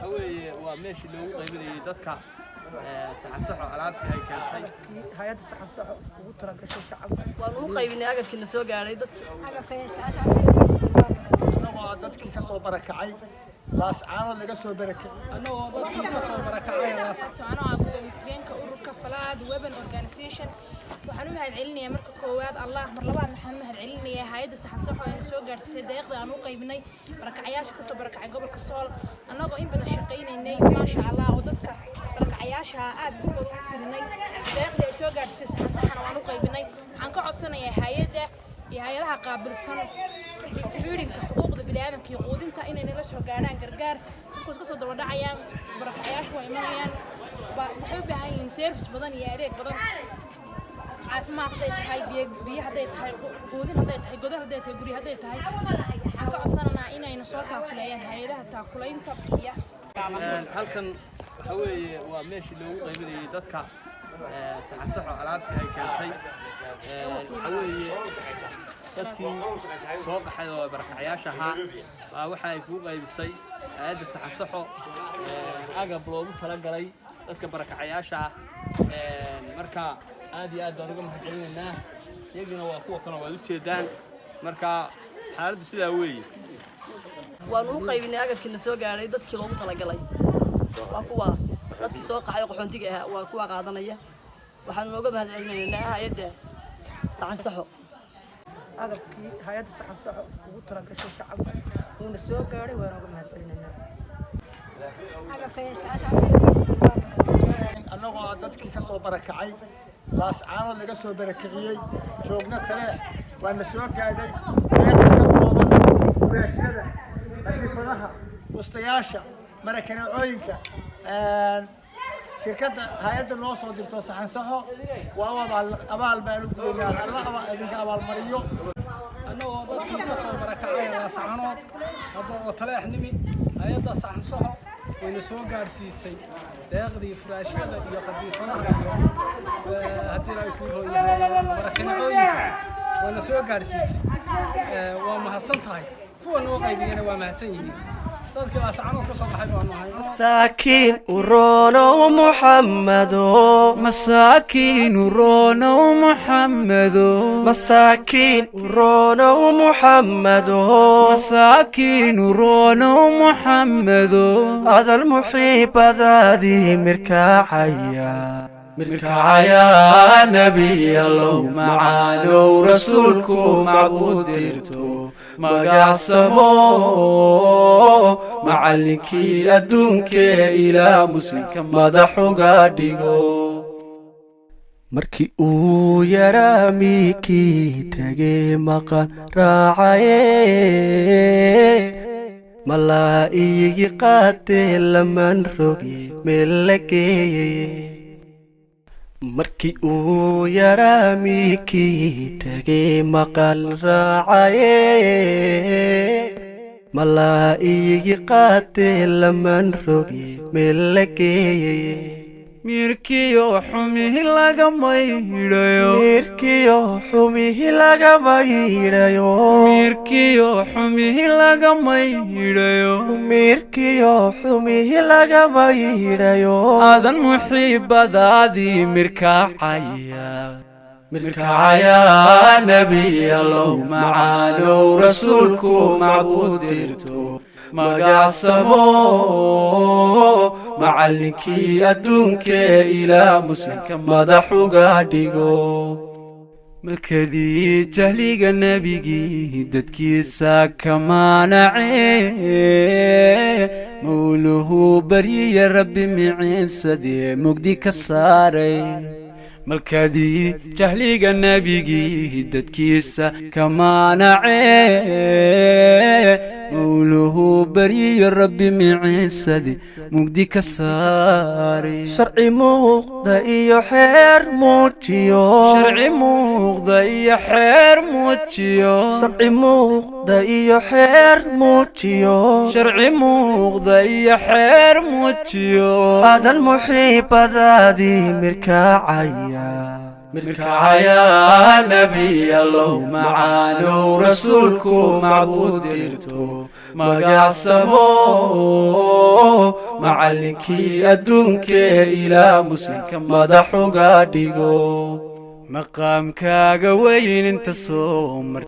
حوي وماشي لو قيبلي دتك saxasaxo alaabtii ay keentay hay'adda saxasaxo ugu talagashay shacabka waan u qaybinay agabkii soo gaaray dadka agabka saxasaxo dadkii ka soo barakacay laas caano laga soo barakacay anagoo dadkii ka soo barakacay laas anoo gudoomiyaha ururka Falaad Women Organization waxaan u mahadcelinayaa marka koowaad Allah mar labaad waxaan u mahadcelinayaa hay'adda saxasaxo ee soo gaarsiisay deeqda aan u qaybinay barakacayaasha ka soo barakacay gobolka Sool anagoo in badan shaqeynay ma sha Allah oo dadka barakacayaasha aad u badan u firinay deeqda ay soo gaarsiisay saxasaxana waan u qaybinay waxaan ka codsanayaa hay'adda iyo hay'adaha qaabilsan fiirinka xuquuqda bini'aadamka iyo quudinta inay nala soo gaaraan gargaar dadku ka soo daba dhacayaan barakacayaashu way imanayaan waxay u baahan yihiin service badan iyo adeeg badan caafimaad haday tahay biyo haday tahay quudin haday tahay godad haday tahay guri haday tahay waxaan ka codsanaynaa inayna soo taakuleeyaan hay'adaha taakulaynta biya halkan waxa weeye waa meeshii loogu qaybinayay dadka saxasaxo alaabtii ay keentay waxa weeye dadkii soo qaxay oo barakacayaasha ahaa waxa ay ku qaybisay hay'adda saxasaxo agab loogu talagalay dadka barakacayaasha marka aad iyo aad baan uga mahadcelinaynaa iyaguna waa kuwa kale waad u jeedaan marka xaaladdu sidaa weeye waan u qaybinay agabkii soo gaaray dadkii loogu talagalay waa kuwa dadkii soo qaxay qoxoontiga ah waa kuwa qaadanaya waxaan uga mahadcelinaynaa hay'adda saxasaxo agabkii hay'adda saxasaxo ugu talagashay shacabka uuna soo gaaray waan uga mahadcelinaynaa agabka saxasaxo anagoo dadkii ka soo barakacay laas caano laga soo barakaciyay joogna taleex waana soo gaadhay deeqda ka kooban furaashada hadifadaha wastayaasha marakanacooyinka shirkadda hay'adda noo soo dirto saxasaxo waa abaal baan u gudaynaa Allah idinka abaalmariyo anagoo dadkii ka soo barakacay laas caanood hadda taleex nimi hay'adda saxasaxo wayna soo gaarsiisay deeqdii furaashada iyo khadiifadaha haddii ay ku rooyaan marakanacooyinka wayna soo gaarsiisay waa mahadsan tahay kuwa noo qaybiyana waa mahadsan yihiin dadkii laas caanood ka soo baxay baan nahay مساكين ورونا ومحمد مساكين ورونا ومحمد مساكين ورونا ومحمد مساكين ورونا ومحمد هذا المحيب ذادي مركعيا نبي الله معانا ورسولكم معبود ديرتو مقاسمو معلنكي أدونك إلى مسلمك مدحو قادقو markii uu yaraa miikii tagay maqan raacaye malaa'igi qaatee laman roge meel la geeyey markii uu yaraa miikii tagay maqan raacaye malaa'igi qaatee laman roge meel la geeyey mirkiyo xumihi lagama yidhayo mirkiyo xumihi lagama yidhayo mirkiyo xumihi lagama yidhayo mirkiyo xumihi lagama yidhayo aadan muxiibadaadii mirkacaya mirkacaya nabi allah macaano rasuulku macbuud dirto magacsamo macallinkii adduunka ilaa muslimka madaxu gaadhigo malkadii jahliga nebigii dadkiisa ka maanacee mawluhu baryiya rabbi miciinsadee mugdi ka saaray malkadii jahliga nebigii dadkiisa ka maanacee mawluhu baryiya rabbi miciinsadee mugdi ka saaray sharci muuqda iyo xeer muujiyo sharci muuqda iyo xeer muujiyo sharci muuqda iyo xeer muujiyo sharci muuqda iyo xeer muujiyo aadan muxiibadaadii mirkacaya mirkacaya nabi allah macaano rasuulku macbuud dirto magacsamo macallinkii adduunkee ilaa muslimka madaxuga dhigo maqaamkaaga weyn inta soo martay